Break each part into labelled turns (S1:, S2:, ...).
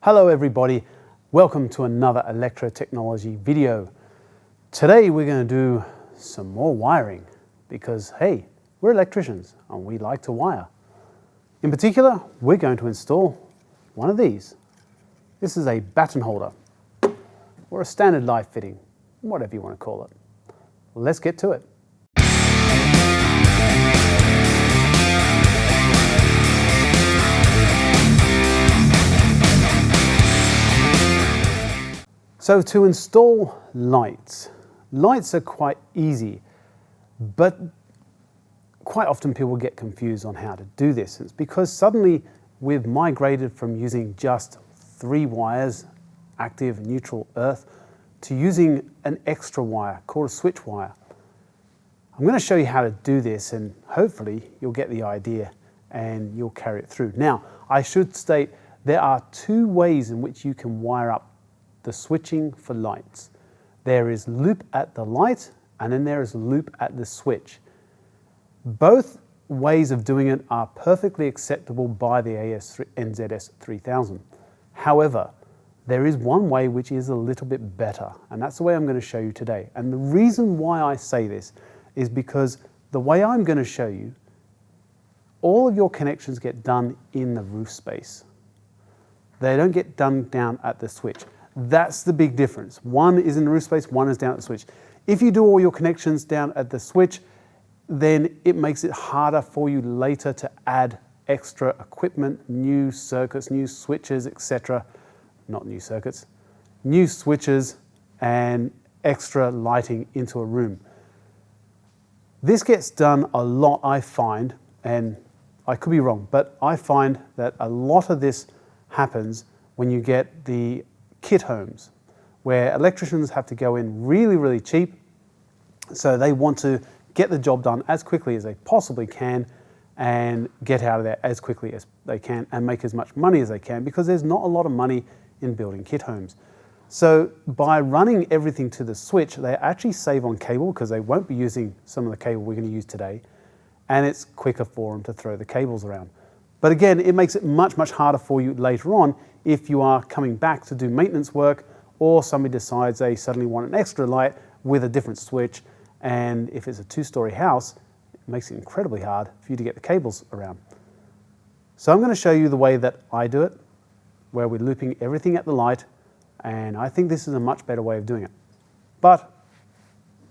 S1: Hello everybody, welcome to another electrotechnology video. Today we're going to do some more wiring because hey, we're electricians and we like to wire. In particular, we're going to install one of these. This is a batten holder or a standard light fitting, whatever you want to call it. Let's get to it. So to install lights are quite easy, but quite often people get confused on how to do this. It's because suddenly we've migrated from using just 3 wires, active, neutral, earth, to using an extra wire called a switch wire. I'm going to show you how to do this and hopefully you'll get the idea and you'll carry it through. Now, I should state there are 2 ways in which you can wire up the switching for lights. There is loop at the light and then there is loop at the switch. Both ways of doing it are perfectly acceptable by the NZS 3000. However, there is one way which is a little bit better, and that's the way I'm going to show you today. And the reason why I say this is because the way I'm going to show you, all of your connections get done in the roof space. They don't get done down at the switch. That's the big difference. One is in the roof space, one is down at the switch. If you do all your connections down at the switch, then it makes it harder for you later to add extra equipment, new circuits, new switches, etc. Not new circuits, new switches and extra lighting into a room. This gets done a lot, I find, and I could be wrong, but I find that a lot of this happens when you get the kit homes, where electricians have to go in really cheap, so they want to get the job done as quickly as they possibly can and get out of there as quickly as they can and make as much money as they can, because there's not a lot of money in building kit homes. So by running everything to the switch, they actually save on cable because they won't be using some of the cable we're going to use today, and it's quicker for them to throw the cables around. But again, it makes it much harder for you later on if you are coming back to do maintenance work, or somebody decides they suddenly want an extra light with a different switch, and if it's a 2-story house, it makes it incredibly hard for you to get the cables around. So I'm going to show you the way that I do it, where we're looping everything at the light, and I think this is a much better way of doing it. But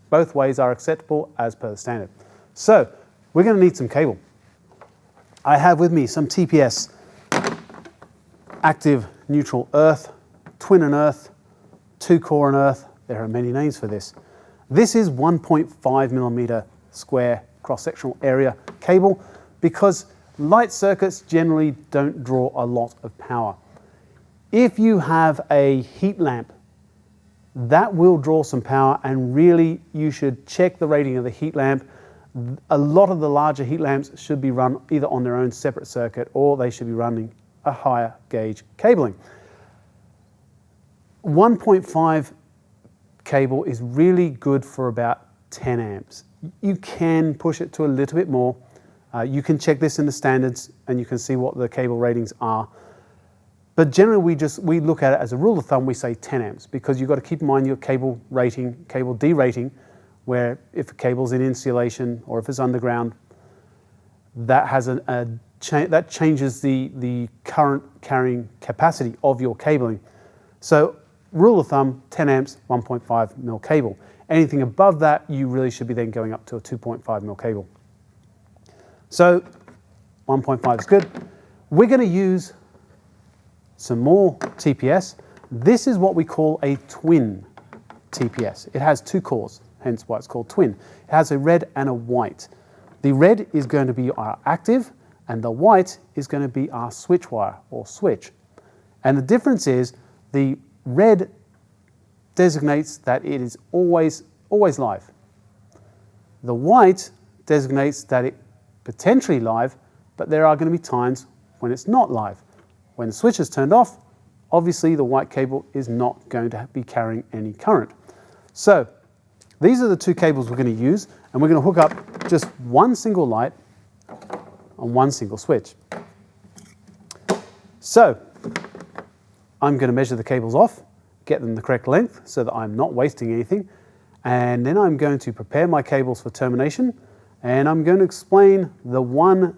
S1: both ways are acceptable as per the standard. So we're going to need some cable. I have with me some TPS, active, neutral, earth, twin and earth, 2-core and earth. There are many names for this. This is 1.5mm square cross-sectional area cable because light circuits generally don't draw a lot of power. If you have a heat lamp, that will draw some power, and really you should check the rating of the heat lamp. A lot of the larger heat lamps should be run either on their own separate circuit or they should be running a higher gauge cabling. 1.5 cable is really good for about 10 amps. You can push it to a little bit more. You can check this in the standards and you can see what the cable ratings are. But generally we look at it as a rule of thumb, we say 10 amps because you've got to keep in mind your cable rating, cable D rating, where if a cable's in insulation or if it's underground, that has that changes the current carrying capacity of your cabling. So rule of thumb, 10 amps, 1.5mm cable. Anything above that, you really should be then going up to a 2.5mm cable. So 1.5 is good. We're going to use some more TPS. This is what we call a twin TPS. It has 2 cores, hence why it's called twin. It has a red and a white. The red is going to be our active, and the white is going to be our switch wire or switch. And the difference is the red designates that it is always live. The white designates that it potentially live, but there are going to be times when it's not live. When the switch is turned off, obviously the white cable is not going to be carrying any current. So these are the 2 cables we're going to use, and we're going to hook up just one single light on one single switch. So I'm going to measure the cables off, get them the correct length so that I'm not wasting anything, and then I'm going to prepare my cables for termination, and I'm going to explain the one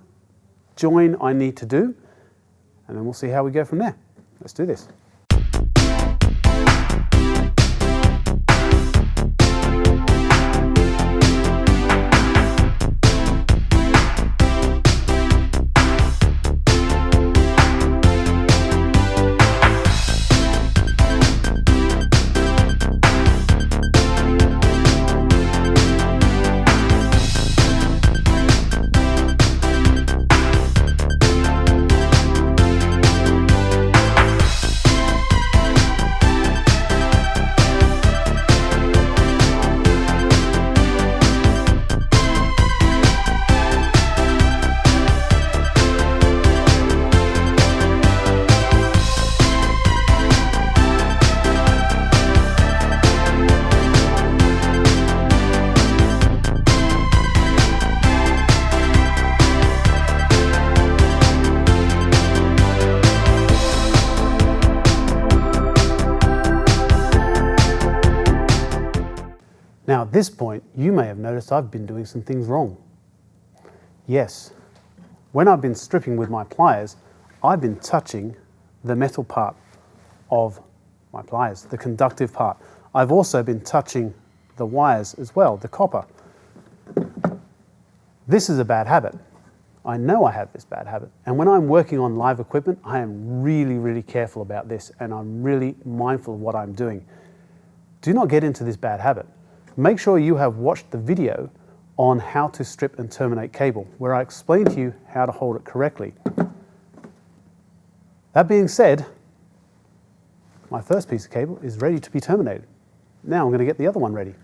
S1: join I need to do, and then we'll see how we go from there. Let's do this. Now at this point, you may have noticed I've been doing some things wrong. Yes, when I've been stripping with my pliers, I've been touching the metal part of my pliers, the conductive part. I've also been touching the wires as well, the copper. This is a bad habit. I know I have this bad habit. And when I'm working on live equipment, I am really, really careful about this, and I'm really mindful of what I'm doing. Do not get into this bad habit. Make sure you have watched the video on how to strip and terminate cable, where I explain to you how to hold it correctly. That being said, my first piece of cable is ready to be terminated. Now I'm going to get the other one ready.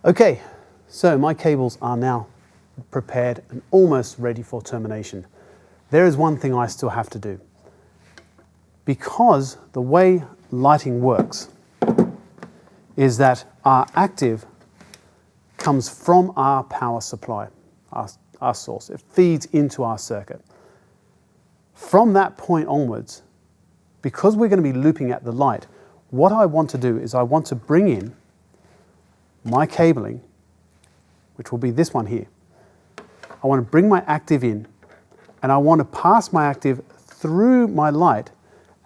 S1: Okay, so my cables are now prepared and almost ready for termination. There is one thing I still have to do. Because the way lighting works is that our active comes from our power supply, our source. It feeds into our circuit. From that point onwards, because we're going to be looping at the light, what I want to do is I want to bring in my cabling, which will be this one here. I want to bring my active in, and I want to pass my active through my light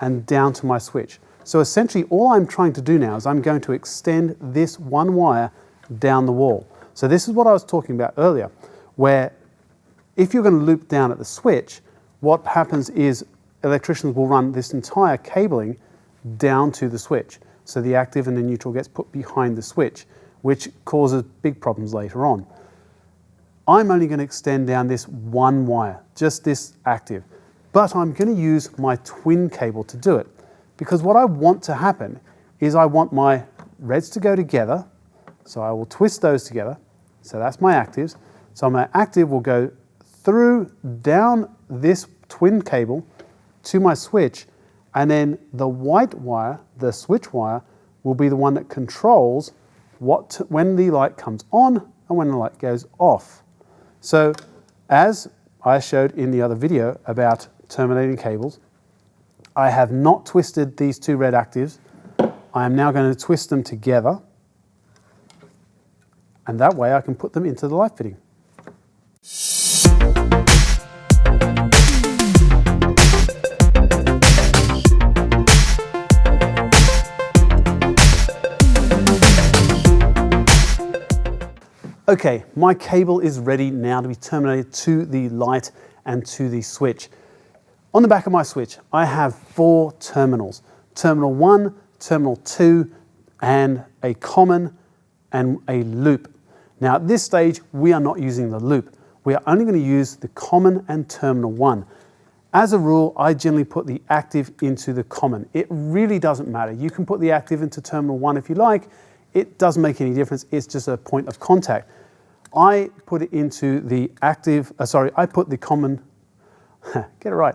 S1: and down to my switch. So essentially all I'm trying to do now is I'm going to extend this one wire down the wall. So this is what I was talking about earlier, where if you're going to loop down at the switch, what happens is electricians will run this entire cabling down to the switch. So the active and the neutral gets put behind the switch, which causes big problems later on. I'm only going to extend down this one wire, just this active, but I'm going to use my twin cable to do it, because what I want to happen is I want my reds to go together, so I will twist those together, so that's my actives. So my active will go through down this twin cable to my switch, and then the white wire, the switch wire, will be the one that controls when the light comes on and when the light goes off. So as I showed in the other video about terminating cables, I have not twisted these two red actives. I am now going to twist them together, and that way I can put them into the light fitting. Okay, my cable is ready now to be terminated to the light and to the switch. On the back of my switch, I have 4 terminals. Terminal 1, Terminal 2, and a common and a loop. Now at this stage, we are not using the loop. We are only going to use the common and terminal 1. As a rule, I generally put the active into the common. It really doesn't matter. You can put the active into terminal 1 if you like. It doesn't make any difference. It's just a point of contact. I put it into the active, I put the common, get it right.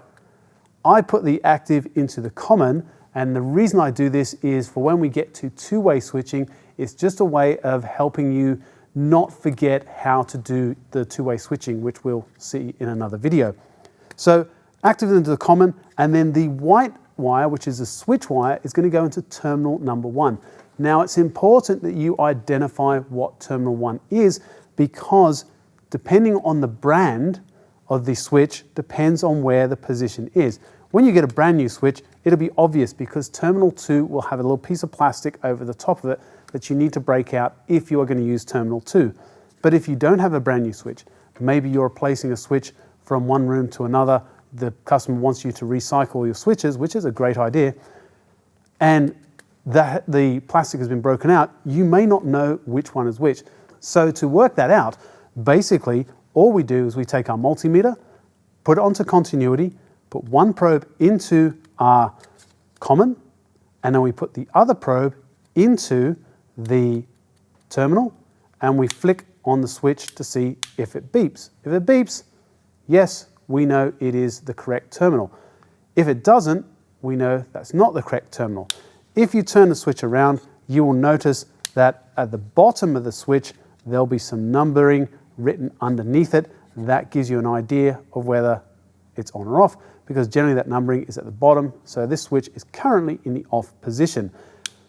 S1: I put the active into the common, and the reason I do this is for when we get to two-way switching, it's just a way of helping you not forget how to do the two-way switching, which we'll see in another video. So active into the common, and then the white wire, which is a switch wire, is going to go into terminal number 1. Now it's important that you identify what terminal 1 is, because depending on the brand of the switch depends on where the position is. When you get a brand new switch, it'll be obvious because terminal 2 will have a little piece of plastic over the top of it that you need to break out if you are going to use terminal 2. But if you don't have a brand new switch, maybe you're replacing a switch from one room to another, the customer wants you to recycle your switches, which is a great idea, and that the plastic has been broken out, you may not know which one is which. So to work that out, basically all we do is we take our multimeter, put it onto continuity, put one probe into our common, and then we put the other probe into the terminal, and we flick on the switch to see if it beeps. If it beeps, yes, we know it is the correct terminal. If it doesn't, we know that's not the correct terminal. If you turn the switch around, you will notice that at the bottom of the switch, there'll be some numbering written underneath it. That gives you an idea of whether it's on or off, because generally that numbering is at the bottom. So this switch is currently in the off position.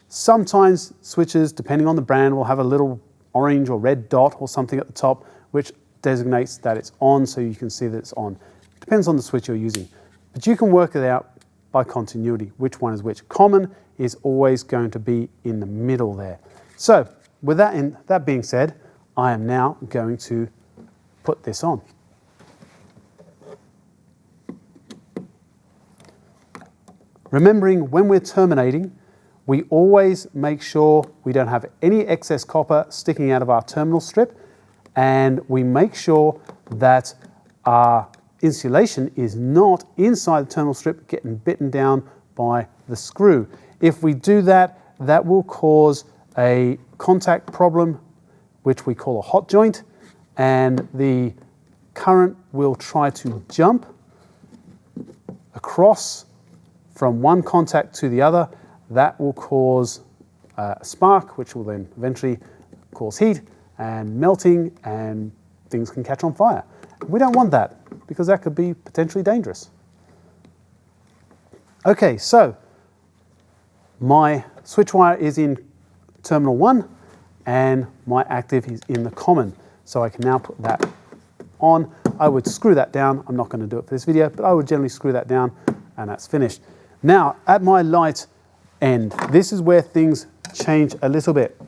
S1: Sometimes switches, depending on the brand, will have a little orange or red dot or something at the top, which designates that it's on, so you can see that it's on. Depends on the switch you're using. But you can work it out by continuity, which one is which. Common is always going to be in the middle there. So with that being said, I am now going to put this on. Remembering when we're terminating, we always make sure we don't have any excess copper sticking out of our terminal strip, and we make sure that our insulation is not inside the terminal strip getting bitten down by the screw. If we do that, that will cause a contact problem, which we call a hot joint, and the current will try to jump across from one contact to the other. That will cause a spark, which will then eventually cause heat and melting, and things can catch on fire. We don't want that, because that could be potentially dangerous. Okay, so my switch wire is in terminal 1 and my active is in the common. So I can now put that on. I would screw that down. I'm not going to do it for this video, but I would generally screw that down, and that's finished. Now at my light end, this is where things change a little bit.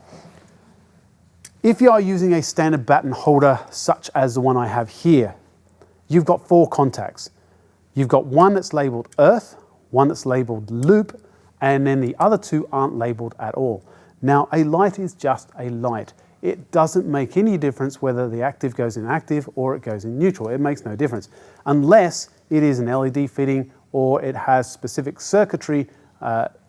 S1: If you are using a standard batten holder such as the one I have here, you've got 4 contacts. You've got one that's labeled earth, one that's labeled loop, and then the other 2 aren't labeled at all. Now a light is just a light. It doesn't make any difference whether the active goes in active or it goes in neutral. It makes no difference unless it is an LED fitting or it has specific circuitry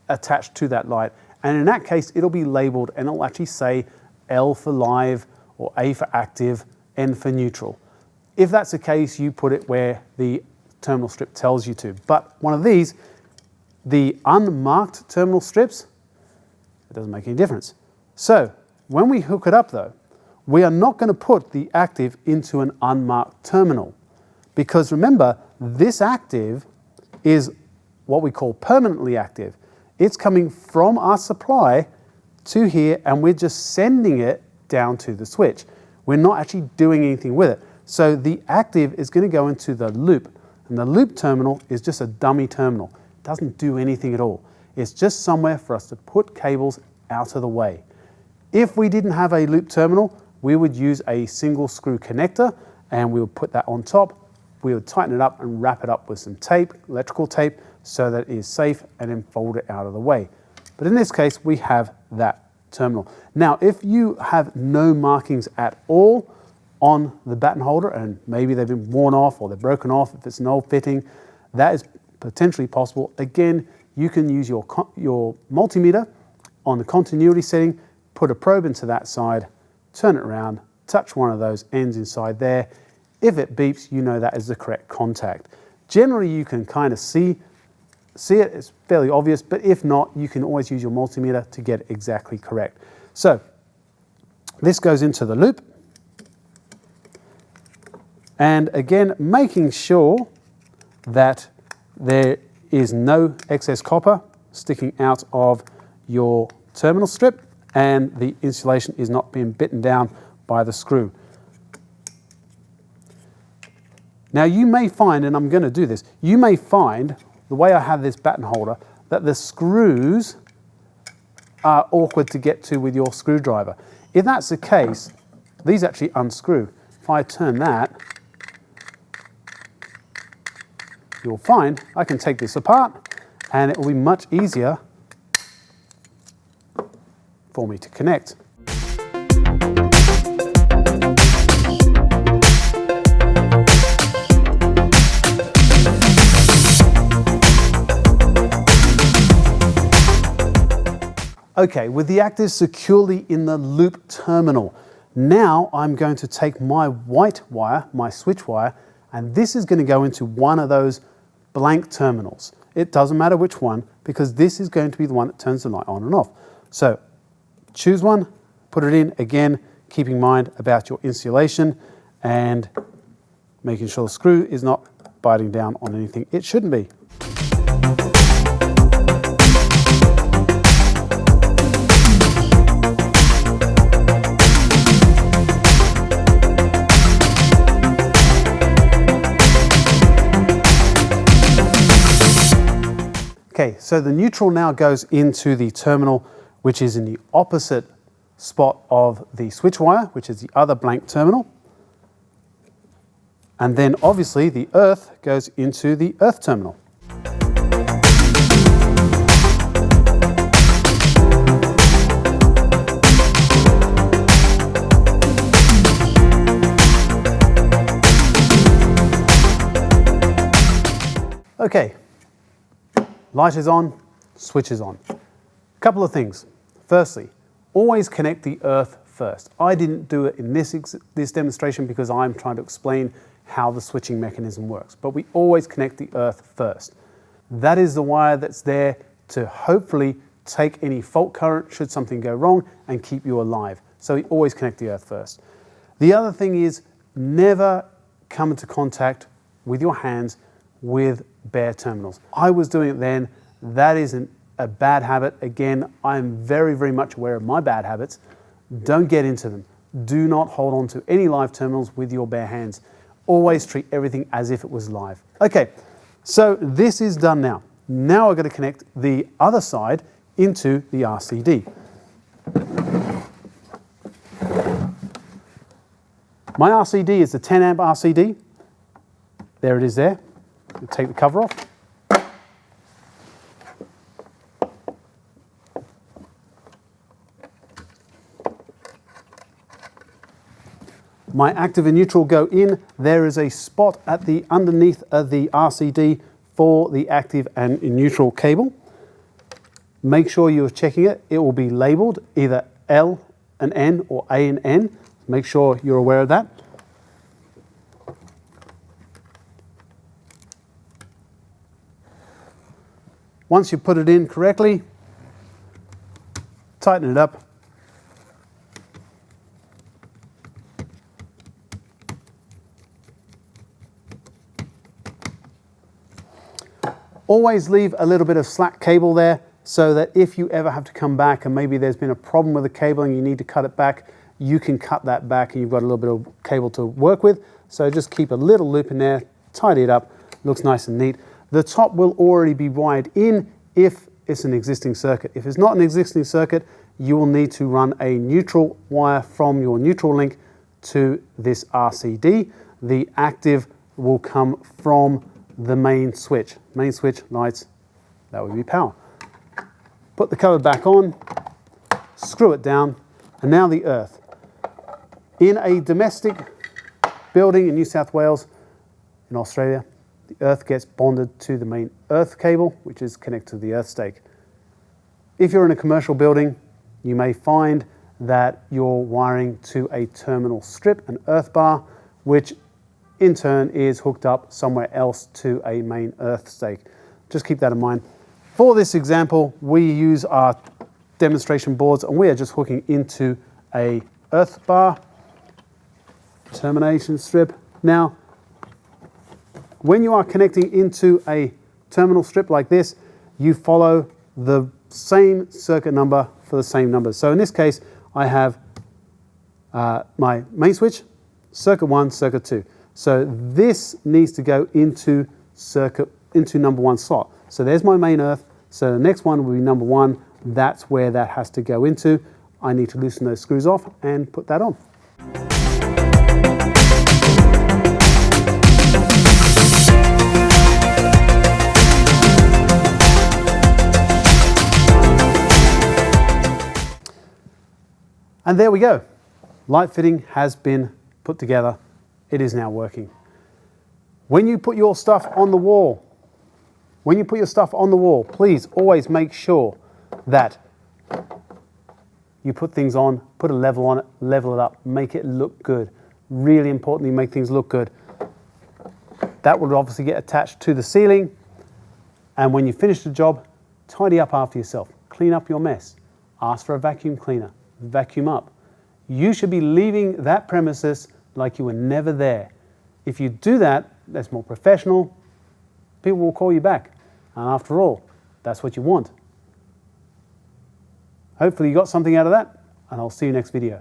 S1: attached to that light. And in that case, it'll be labeled and it'll actually say L for live or A for active, N for neutral. If that's the case, you put it where the terminal strip tells you to. But one of these, the unmarked terminal strips, it doesn't make any difference. So when we hook it up though, we are not going to put the active into an unmarked terminal, because remember, this active is what we call permanently active. It's coming from our supply to here, and we're just sending it down to the switch. We're not actually doing anything with it. So the active is going to go into the loop, and the loop terminal is just a dummy terminal. It doesn't do anything at all. It's just somewhere for us to put cables out of the way. If we didn't have a loop terminal, we would use a single screw connector, and we would put that on top. We would tighten it up and wrap it up with some tape, electrical tape, so that it is safe, and then fold it out of the way. But in this case, we have that terminal. Now, if you have no markings at all on the batten holder, and maybe they've been worn off or they're broken off, if it's an old fitting, that is potentially possible. Again, you can use your multimeter on the continuity setting, put a probe into that side, turn it around, touch one of those ends inside there. If it beeps, you know that is the correct contact. Generally, you can kind of see it, it's fairly obvious, but if not, you can always use your multimeter to get it exactly correct. So, this goes into the loop. And again, making sure that there is no excess copper sticking out of your terminal strip and the insulation is not being bitten down by the screw. Now you may find, and I'm going to do this, you may find, the way I have this batten holder, that the screws are awkward to get to with your screwdriver. If that's the case, these actually unscrew. If I turn that, you'll find I can take this apart and it will be much easier for me to connect. Okay, with the active securely in the loop terminal, now I'm going to take my white wire, my switch wire, and this is going to go into one of those blank terminals. It doesn't matter which one, because this is going to be the one that turns the light on and off. So choose one, put it in, again, keeping in mind about your insulation and making sure the screw is not biting down on anything it shouldn't be. Okay, so the neutral now goes into the terminal, which is in the opposite spot of the switch wire, which is the other blank terminal. And then obviously the earth goes into the earth terminal. Okay. Light is on, switch is on. A couple of things. Firstly, always connect the earth first. I didn't do it in this demonstration because I'm trying to explain how the switching mechanism works, but we always connect the earth first. That is the wire that's there to hopefully take any fault current should something go wrong and keep you alive. So we always connect the earth first. The other thing is never come into contact with your hands with bare terminals. I was doing it then. That isn't a bad habit. Again, I'm very, very much aware of my bad habits. Don't get into them. Do not hold on to any live terminals with your bare hands. Always treat everything as if it was live. Okay, so this is done now. Now I'm going to connect the other side into the RCD. My RCD is the 10 amp RCD. There it is there. Take the cover off. My active and neutral go in. There is a spot at the underneath of the RCD for the active and neutral cable. Make sure you're checking it. It will be labeled either L and N or A and N. Make sure you're aware of that. Once you put it in correctly, tighten it up. Always leave a little bit of slack cable there so that if you ever have to come back and maybe there's been a problem with the cable and you need to cut it back, you can cut that back and you've got a little bit of cable to work with. So just keep a little loop in there, tidy it up, looks nice and neat. The top will already be wired in if it's an existing circuit. If it's not an existing circuit, you will need to run a neutral wire from your neutral link to this RCD. The active will come from the main switch. Main switch, lights, that would be power. Put the cover back on, screw it down, and now the earth. In a domestic building in New South Wales, in Australia, the earth gets bonded to the main earth cable, which is connected to the earth stake. If you're in a commercial building, you may find that you're wiring to a terminal strip, an earth bar, which in turn is hooked up somewhere else to a main earth stake. Just keep that in mind. For this example, we use our demonstration boards and we are just hooking into a earth bar, termination strip. Now, when you are connecting into a terminal strip like this, you follow the same circuit number for the same numbers. So in this case, I have my main switch, circuit 1, circuit 2. So this needs to go into number 1 slot. So there's my main earth. So the next one will be number 1. That's where that has to go into. I need to loosen those screws off and put that on. And there we go. Light fitting has been put together. It is now working. When you put your stuff on the wall, please always make sure that you put things on, put a level on it, level it up, make it look good. Really importantly, make things look good. That will obviously get attached to the ceiling. And when you finish the job, tidy up after yourself. Clean up your mess. Ask for a vacuum cleaner. Vacuum up. You should be leaving that premises like you were never there. If you do that, that's more professional. People will call you back. And after all, that's what you want. Hopefully you got something out of that, and I'll see you next video.